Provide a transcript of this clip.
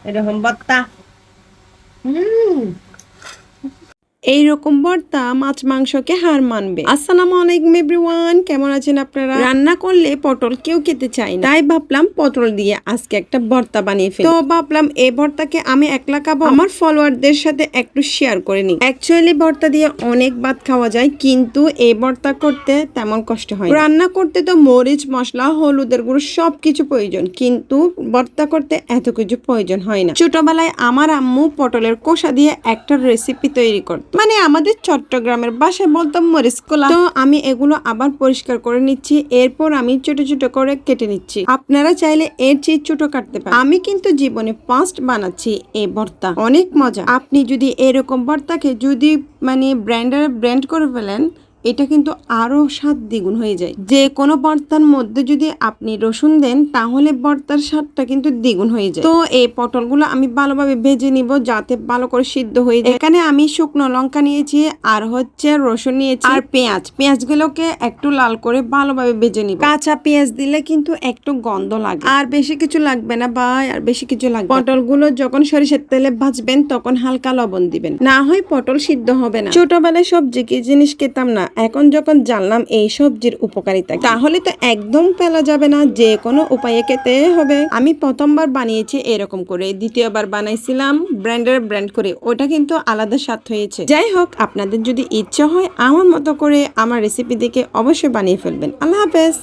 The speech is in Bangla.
এরকম ভর্তা। হুম। এইরকম ভর্তা মাছ মাংসকে হার মানবে। আসসালামু আলাইকুম এভরিওয়ান, কেমন আছেন আপনারা? রান্না করলে পটল কেউ খেতে চায় না, তাই ভাবলাম পটল দিয়ে আজকে একটা ভর্তা বানিয়ে ফেলি। তো ভাবলাম এই ভর্তাকে আমি একলা খাবো, আমার ফলোয়ারদের সাথে একটু শেয়ার করে নিই। অ্যাকচুয়ালি ভর্তা দিয়ে অনেক ভাত খাওয়া যায়, কিন্তু এই ভর্তা করতে তেমন কষ্ট হয় না। রান্না করতে তো মরিচ মশলা হলুদের গুঁড়ো সবকিছু প্রয়োজন, কিন্তু ভর্তা করতে এত কিছু প্রয়োজন হয় না। ছোটবেলায় আমার আম্মু পটলের কষা দিয়ে একটা রেসিপি তৈরি করত, মানে আমাদের চট্টগ্রামের ভাষায় বলতাম মরিচ কোলা। তো আমি এগুলো আবার পরিষ্কার করে নিচ্ছি, এরপর আমি ছোট ছোট করে কেটে নিচ্ছি। আপনারা চাইলে এর চেয়ে ছোট কাটতে পারেন। আমি কিন্তু জীবনে ফার্স্ট বানাচ্ছি এই ভর্তা, অনেক মজা। আপনি যদি এরকম ভর্তাকে যদি মানে ব্র্যান্ড করে ফেলেন, এটা কিন্তু আরো স্বাদ দ্বিগুণ হয়ে যায়। যে কোনো ভর্তার মধ্যে যদি আপনি রসুন দেন, তাহলে ভর্তার স্বাদটা কিন্তু দ্বিগুণ হয়ে যায়। তো এই পটলগুলো আমি ভালোভাবে ভেজে নিব, যাতে ভালো করে সিদ্ধ হয়ে যায়। এখানে আমি শুকনো লঙ্কা নিয়েছি, আর হচ্ছে রসুন নিয়েছি, আর পেঁয়াজগুলোকে একটু লাল করে ভালোভাবে ভেজে নিব। কাঁচা পেঁয়াজ দিলে কিন্তু একটু গন্ধ লাগে, আর বেশি কিছু লাগবে না ভাই, আর বেশি কিছু লাগবে। পটলগুলো যখন সরিষার তেলে ভাজবেন, তখন হালকা লবণ দিবেন, না হয় পটল সিদ্ধ হবে না। ছোটবেলায় সবজি কি জিনিস খেতাম না, এখন যখন জানলাম এই সবজির উপকারিতা, তাহলে তো একদম ফেলা যাবে না, যে কোনো উপায়ে খেতে হবে। আমি প্রথমবার বানিয়েছি এরকম করে, দ্বিতীয়বার বানাইছিলাম ব্র্যান্ড করে, ওটা কিন্তু আলাদা স্বাদ হয়েছে। যাই হোক, আপনাদের যদি ইচ্ছা হয় আমার মতো করে আমার রেসিপি দেখে অবশ্যই বানিয়ে ফেলবেন। আল্লাহ হাফেজ।